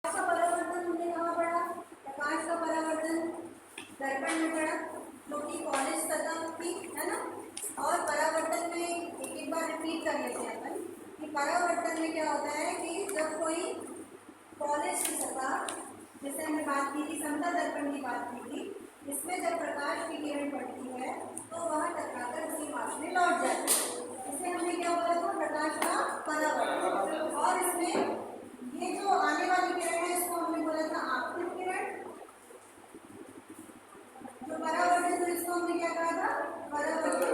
का परावर्तन हमने कहाँ पढ़ा? प्रकाश का परावर्तन दर्पण में पढ़ा, जो कि पॉलिश सतह थी, है ना। और परावर्तन में एक बार रिपीट कर लेते हैं अपन कि परावर्तन में क्या होता है कि जब कोई पॉलिश की सतह, जैसे हमने बात की थी समतल दर्पण की बात की थी, इसमें जब प्रकाश की किरण पड़ती है तो वह टकराकर उसी पास में लौट जाती है। इससे हमने क्या बोला था? प्रकाश का परावर्तन। और इसमें ये जो आने वाली किरण है इसको हमने बोला था आपतित किरण। जो परावर्तन, तो इसको हमने क्या कहा था? परावर्तन।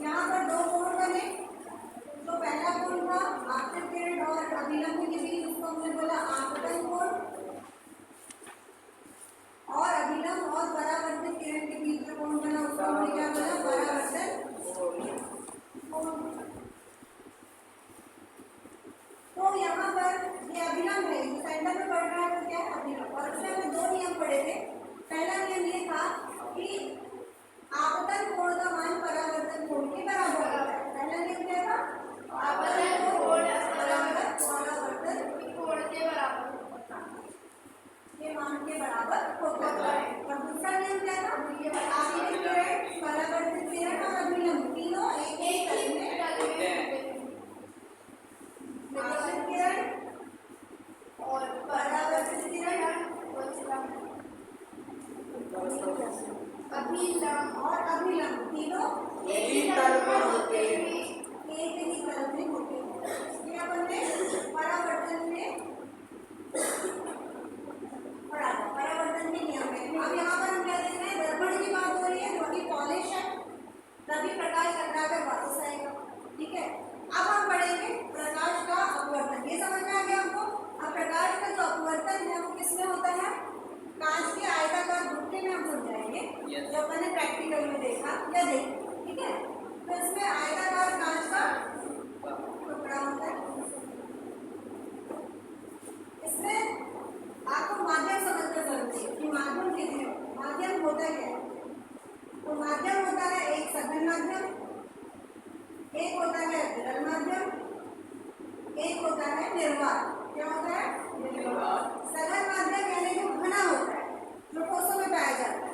यहाँ पर दो कोण बने। जो पहला कोण था आपतित किरण और अभिलंब के बीच, उसको हमने बोला आपतन कोण। और अभिलंब और परावर्तित किरण के बीच जो कोण बना उसको हमने क्या बोला? परावर्तन कोण। तो यहाँ पर ये अभिलंब है, जो सेंटर में पड़ रहा है तो क्या है? अभिलंब। और उसमें हमने दो नियम पढ़े थे। पहला नियम ये था कि आपतन कोण का मान परावर्तन कोण के बराबर होता है। पहला नियम क्या था? आपतन कोण परावर्तन कोण के बराबर के मान के बराबर होता है। और दूसरा नियम क्या था? आपतित किरण, परावर्तित किरण और अभिलंब तीनों एक एक होते हैं। आपतित किरण और परावर्तित किरण, अभिलंब और अभिलंब तीनों एक ही तल पर होते हैं, एक ही तल में होते हैं। ये अपन ने परावर्तन में पढ़ा था, परावर्तन के नियम है। अब यहाँ पर हम क्या देख रहे हैं? दर्पण की बात हो रही है, जो कि पॉलिश है, तभी प्रकाश टकराकर वापस आएगा। ठीक है। अब हम पढ़ेंगे प्रकाश का अपवर्तन। ये समझ में आ गया हमको? अब प्रकाश का जो अपवर्तन है वो किसमें होता है? कांच के आयताकार गुटके में हम समझाएंगे, जो अपन ने प्रैक्टिकल में देखा या देखा। ठीक है। तो इसमें आयताकार कांच का टुकड़ा होता है। इसमें आपको माध्यम समझना जरूरी है कि माध्यम कितने हो। माध्यम होता क्या है? तो माध्यम होता है एक सघन माध्यम, एक होता है विरल माध्यम, एक होता है निर्वात। क्या होता है? सघन माध्यम यानी जो घना होता है, जो कोषों में पाया जाता है,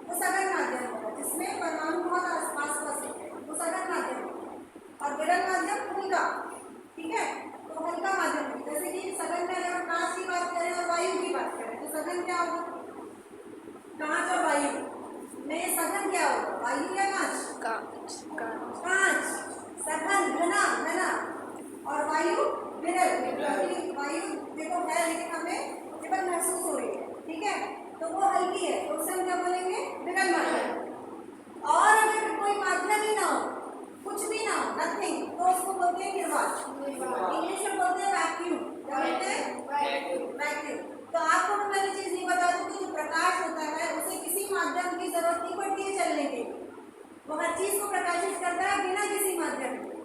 वो सघन माध्यम होता है, जिसमें परमाणु बहुत आसपास होते हैं, वो सघन माध्यम होता है। और विरल माध्यम हल्का। ठीक है। तो हल्का माध्यम, जैसे कि सघन में अगर हम कांच की बात करें और वायु की बात करें तो सघन क्या होगा? कांच और वायु में सघन क्या होगा? वायु या कांच? कांच सघन, घना घना, और वायु विरल। वायु देखो है लेकिन हमें केवल महसूस हो रही है। ठीक है। तो वो हल्की है, तो उसे हम क्या बोलेंगे? विरल माध्यम। और अगर कोई माध्यम ही ना हो, कुछ भी ना हो, नथिंग, तो उसको बोलते हैं निर्वात। इंग्लिश में बोलते हैं वैक्यूम। क्या बोलते हैं? वैक्यूम। तो आपको मैं पहली चीज ये बता दूं कि जो प्रकाश होता है उसे किसी माध्यम की जरूरत नहीं पड़ती है चलने के लिए। वो हर चीज को प्रकाशित करता है बिना किसी माध्यम के,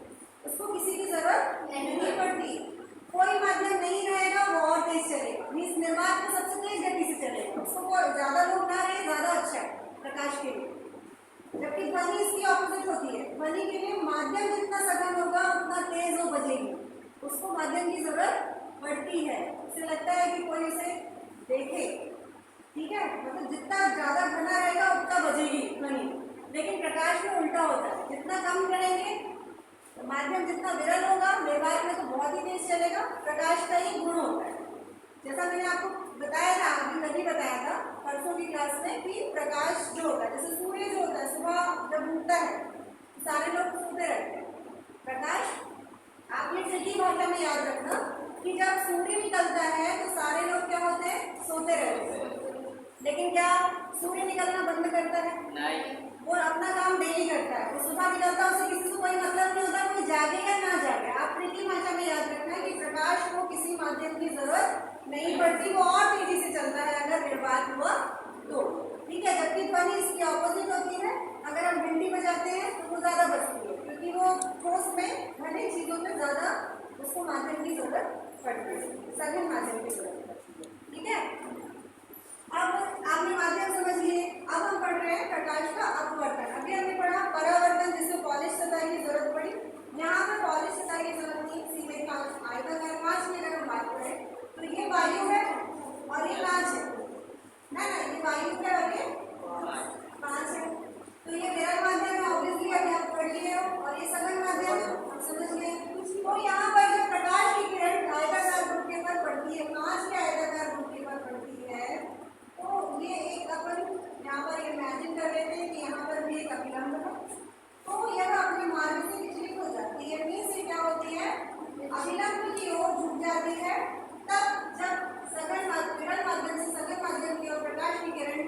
उसको किसी की जरूरत नहीं पड़ती। कोई माध्यम नहीं रहेगा वो और तेज चलेगा, मीन्स निर्वात में सबसे तेज गति से चलेगा। उसको ज्यादा लोग ना रहे, ज्यादा अच्छा है प्रकाश के लिए। जबकि ध्वनि इसकी ऑपोजिट होती है। ध्वनि के लिए माध्यम जितना सघन होगा उतना तेज वो बजेगी, उसको माध्यम की जरूरत पड़ती है। उसे लगता है कि कोई उसे देखे। ठीक है। मतलब जितना ज्यादा घना रहेगा उतना बजेगी ध्वनि। लेकिन प्रकाश में उल्टा होता है, जितना कम करेंगे तो माध्यम जितना विरल होगा, निर्वात में तो बहुत ही तेज चलेगा। प्रकाश का ही गुण होता है। जैसा मैंने आपको बताया था, अभी कभी बताया था परसों की क्लास में, कि प्रकाश जो होता है, जैसे सूर्य जो होता है सुबह जब उगता है सारे लोग सोते रहते हैं। प्रकाश आपने सीधी भाषा में याद रखना कि जब सूर्य निकलता है तो सारे लोग क्या होते हैं? सोते रहते हैं। लेकिन क्या सूर्य निकलना बंद करता है? नहीं। वो अपना काम डेली करता है। वो सुबह निकलता है, उससे किसी को कोई मतलब नहीं होता कोई जागे या ना जागे। आप सीधी भाषा में याद रखना है कि प्रकाश को किसी माध्यम की जरूरत नहीं पड़ती, वो और तेजी से चलता है अगर निर्वात हुआ तो। ठीक है। जबकि ध्वनि इसकी ऑपोजिट होती है। अगर हम घंटी बजाते हैं तो वो ज्यादा बजती है, क्योंकि वो ठोस में घनी चीजों में ज्यादा उसको माध्यम की जरूरत पड़ती है, सघन माध्यम की जरूरत पड़ती है। ठीक है। अब आपने माध्यम समझ लिए। अब हम पढ़ रहे हैं प्रकाश का अपवर्तन। अभी हमने पढ़ा परावर्तन, जिसमें पॉलिश सतह की जरूरत पड़ी। यहाँ पर पॉलिश सतह की जरूरत नहीं, सीधे आयताकार वायु है और ये कांच है ना, ये वायु है और ये कांच है। तो ये विरल माध्यम है, ऑब्वियसली अभी आप पढ़ लिए हो, और ये सघन माध्यम आप समझ गए। तो यहाँ पर जब प्रकाश की किरण आयताकार गुटके पर पड़ती है, कांच के आयताकार गुटके पर पड़ती है, तो ये एक अपन यहाँ पर इमेजिन कर लेते हैं कि यहाँ पर भी एक अभिलंब है, तो यह अपने मार्ग से विचलित हो जाती है। मीन्स क्या होती है, अभिलंब की ओर झुक जाती है। तब जब विरल माध्यम से सघन माध्यम की ओर प्रकाश की किरण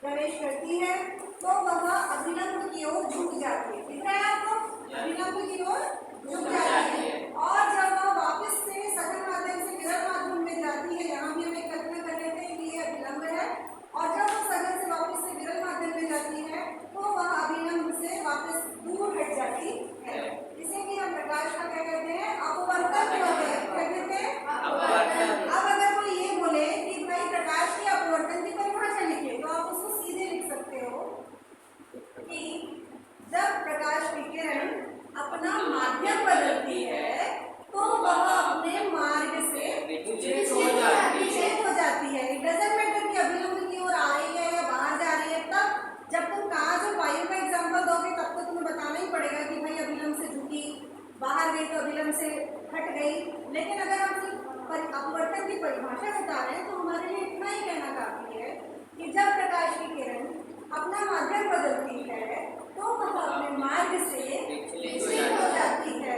प्रवेश करती है तो वह अभिलंब की ओर झुक जाती है। दिख रहा है आपको, अभिलंब की ओर झुक जाती है। और जब वह वापस से सघन माध्यम से विरल माध्यम में जाती है, यहाँ भी हम एक कल्पना कर लेते हैं कि ये अभिलंब है, और जब वह सघन से वापस से विरल माध्यम में जाती है तो वह अभिलंब से वापस दूर हट जाती है। इसे भी हम प्रकाश का क्या कहते हैं, अपवर्तन कहते हैं। क्या कहते हैं, अपवर्तन। अब अगर कोई ये बोले कि भाई प्रकाश के अपवर्तन की परिभाषा लिखिए, तो आप उसको सीधे लिख सकते हो कि जब प्रकाश की किरण अपना माध्यम बदलती है तो वह अपने मार्ग से विचलित हो जाती है। इट डजंट मैटर कि अभिलंब की ओर आ रही है या बाहर जा रही है। तब जब तुम कांच और वायु का एग्जाम्पल दोगे तब तो तुम्हें बताना ही पड़ेगा कि भाई अभिलंब से झुकी, बाहर गई तो अभिलंब से हट गई। लेकिन अगर हम अपवर्तन की परिभाषा बता रहे हैं तो हमारे लिए इतना ही कहना काफी है कि जब प्रकाश की किरण अपना माध्यम बदलती है तो वह अपने मार्ग से विचलित हो जाती है।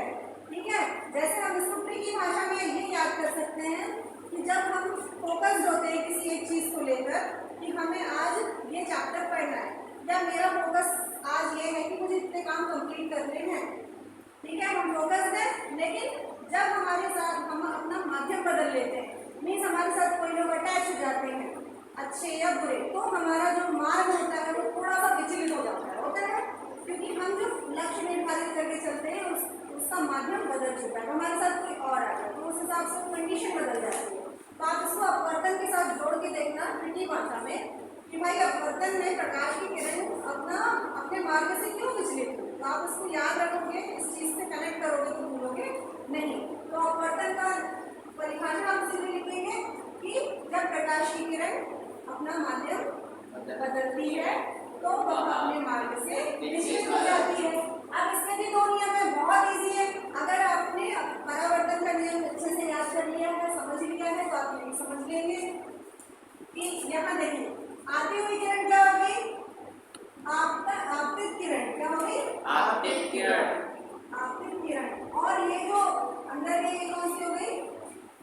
ठीक है, जैसे हम स्कूटरी की भाषा में ये याद कर सकते हैं कि जब हम फोकस्ड होते हैं किसी एक चीज को लेकर कि हमें आज ये चैप्टर पढ़ना है, या मेरा फोकस आज ये है कि मुझे इतने काम कंप्लीट करने हैं। ठीक है, हम फोकस्ड हैं, लेकिन जब हमारे साथ हम अपना माध्यम बदल लेते हैं, मीन्स हमारे साथ कोई लोग अटैच हो जाते हैं, अच्छे या बुरे, तो हमारा जो मार्ग होता है वो थोड़ा सा विचलित हो जाता है। होता है क्योंकि हम जो लक्ष्य निर्धारित करके चलते हैं उसका माध्यम बदल चुका है, हमारे साथ कोई और आ गया, तो उस हिसाब से कंडीशन बदल जाती है। तो आप इसको अपवर्तन के साथ जोड़ के देखना हिंदी भाषा में कि भाई अपवर्तन में प्रकाश की किरण अपने मार्ग से क्यों विचलित हुई। तो आप इसको याद रखोगे, इस चीज से कनेक्ट करोगे तो भूलोगे नहीं। तो अपवर्तन का परिभाषा हम सीधे लिखेंगे कि जब प्रकाश की किरण अपना माध्यम बदलती है तो वह अपने मार्ग से विचलित हो जाती है। अब इसमें भी दो नियम है, बहुत इजी है। अगर आपने परावर्तन का नियम अच्छे से याद कर लिया है, समझ लिया है, तो आप ये समझ लेंगे कि यहाँ देखिए आती हुई किरण क्या होगी, आपतित किरण। क्या होगी, आपतित किरण। आपतित किरण। और ये जो अंदर में ये कौन सी हो गई,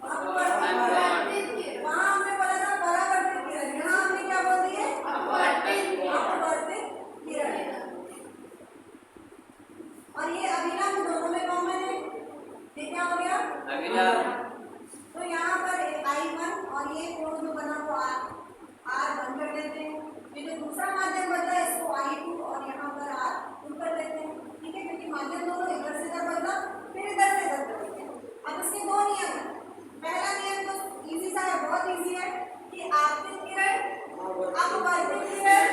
अपवर्तित किरण। वहां हमने बोला था परावर्तित किरण, यहाँ हमने क्या बोल दिए, अपवर्तित किरण। और ये अभिलंब दोनों में कॉमन है, ये क्या हो गया, अभिलंब। तो यहाँ पर I1 और ये कोण जो बना वो R बंद कर देते हैं। ये जो दूसरा माध्यम बचा है इसको I2 और यहाँ पर R पुट कर देते हैं। ठीक है, क्योंकि माध्यम दोनों इधर से इधर बदला फिर इधर से इधर बदलते हैं। अब इसके दो नियम है। पहला नियम तो इजी सा है, बहुत इजी है कि आपतित किरण, अपवर्तित किरण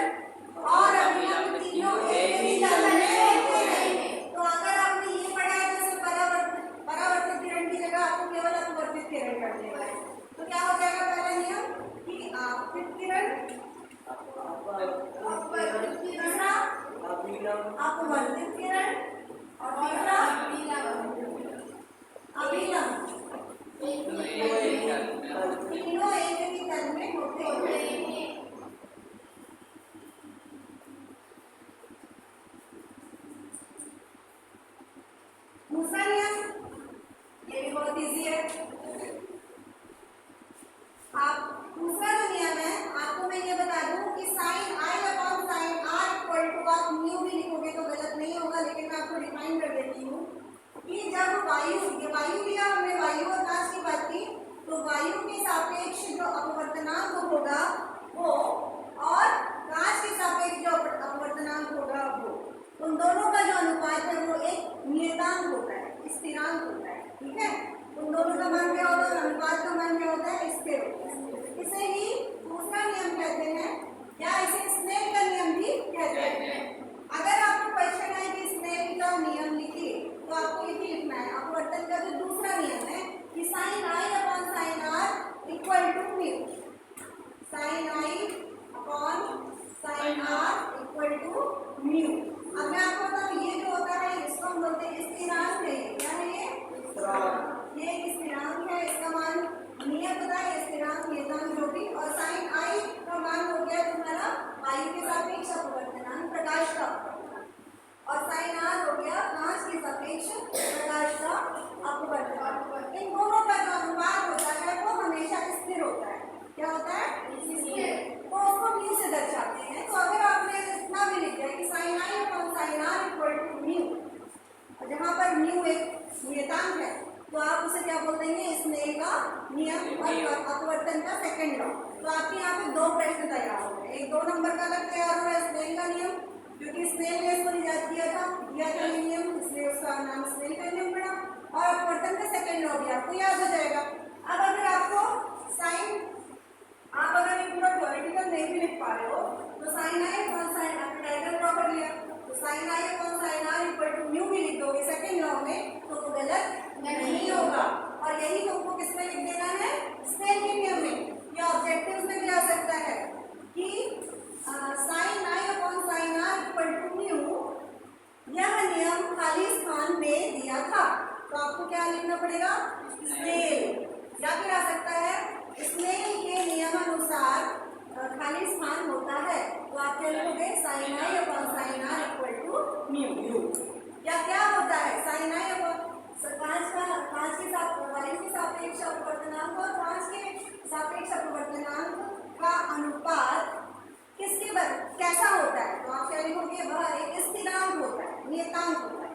और अभिलंब तीनों एक ही तल में होते हैं। तो अगर आपने ये पढ़ा है तो परावर्तित किरण की जगह आपको केवल अपवर्तित किरण कर देना है। तो क्या हो जाएगा पहला नियम कि आपतित किरण, दूसरा अपवर्तित किरण और तीसरा अभिलंब। तीनों एक ही तल में होते हैं। दूसरा नियम ये भी बहुत इजी है। आप दूसरा जो नियम है आपको मैं ये बता दूं कि sine I upon sine R equal to, आप म्यू भी लिखोगे तो गलत नहीं होगा, लेकिन मैं आपको डिफाइन कर देती हूँ कि जब वायु लिया हमने, वायु और कांच की बात की, तो वायु के सापेक्ष जो अपवर्तनांक होगा वो और कांच के सापेक्ष जो अपवर्तनांक होगा वो, उन दोनों का जो अनुपात है वो एक नियतांक होता है, स्थिरांक होता है। ठीक है, उन दोनों का मान क्या होता है, अनुपात का मान क्या होता है, स्थिर होता है। इसे ही दूसरा नियम कहते हैं, या इसे स्नेल का नियम भी कहते हैं। अगर आपको क्वेश्चन है कि स्नेल का नियम लिखिए तो आपको ये भी लिखना है अपवर्तन का जो दूसरा नियम है कि sine I upon sine R क्या बोल देंगे, स्नेल का नियम और अपवर्तन का सेकंड लॉ। तो आपके यहाँ पे दो प्रश्न तैयार हो गए, एक 2 नंबर का अलग तैयार हो रहा है स्नेल का नियम, क्योंकि स्नेल ने इसको इजाद किया था ये नियम, इसलिए उसका नाम स्नेल का नियम पड़ा, और अपवर्तन का सेकंड लॉ भी आपको याद हो जाएगा। अब अगर आपको साइन, आप अगर एक पूरा थ्योरेटिकल नहीं भी लिख पा रहे हो तो साइन आई अपॉन साइन, आपने डायग्राम ड्रॉ कर लिया तो sine I upon sine R equal to mu भी लिख दोगे सेकंड लॉ में, तो वो गलत नहीं होगा। और यही तुमको किसमें लिख देना है, स्नेल के नियम में, या ऑब्जेक्टिव्स में भी आ सकता है कि sine I upon sine R equal to mu, यह नियम खाली स्थान में दिया था, तो आपको क्या लिखना पड़ेगा, स्नेल, या फिर आ सकता है स्नेल के नियमानुसार खाली स्थान होता है, तो आप क्या लिखोगे, sine I upon sine R equal to mu. या क्या होता है, साइन आई अपॉन कांच के वायु के सापेक्ष अपवर्तनांक और कांच के सापेक्ष अपवर्तनांक का अनुपात किसके कैसा होता है, तो आप क्या लिखोगे, वह एक स्थिरांक होता है, नियतांक होता है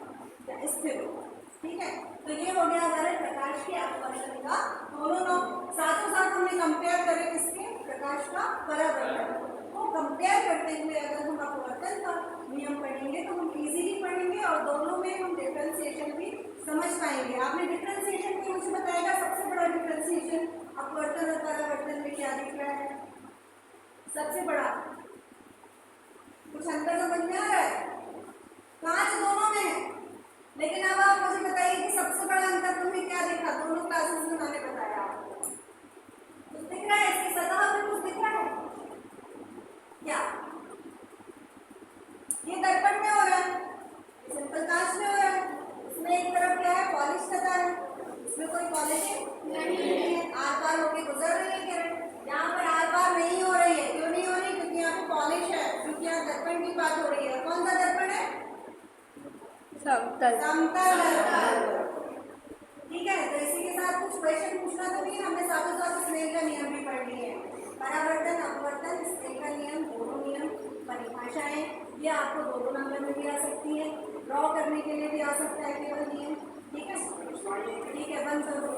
या स्थिर होता है। ठीक है, तो ये हो गया हमारे प्रकाश के अपवर्तन का दोनों लॉ। साथों साथ हमने कंपेयर करें किसके, प्रकाश का परावर्तन। तो कंपेयर करते हुए अगर हम अपवर्तन का नियम पढ़ेंगे तो हम इजीली पढ़ेंगे और दोनों में हम डिफरेंशिएशन भी समझ पाएंगे। आपने डिफरेंशिएशन में मुझे बताएगा सबसे बड़ा डिफरेंशिएशन अपवर्तन और परावर्तन में क्या दिख रहा है, सबसे बड़ा कुछ अंतर समझ में आ रहा है, कांच दोनों में है, लेकिन अब आप मुझे बताइए कि सबसे बड़ा अंतर तुमने क्या देखा, दोनों क्लासेस में मैंने बताया आपको कुछ दिख रहा है, इसकी सतह पर कुछ दिख रहा है क्या, ये दर्पण में हो रहा है, सिंपल कांच में हो रहा है, इसमें एक तरफ क्या है, पॉलिश सतह है, इसमें कोई पॉलिशिंग नहीं है, आर पार होके गुजर रही है किरण, यहाँ पर आर पार नहीं हो रही है, क्यों नहीं हो रही, क्योंकि यहाँ पे पॉलिश है, क्योंकि यहाँ दर्पण की बात हो रही है। कौन सा दर्पण है, समतल दर्पण। ठीक है, तो इसी के साथ कुछ क्वेश्चन पूछना तो नहीं, हमने साथों साथ स्नेल का नियम भी पढ़ लिए हैं, परावर्तन अपवर्तन स्नेल का नियम, दोनों नियम परिभाषाएं, ये आपको 2 नंबर में भी आ सकती है, ड्रॉ करने के लिए भी आ सकता है केवल नियम। ठीक है, बंद कर दो।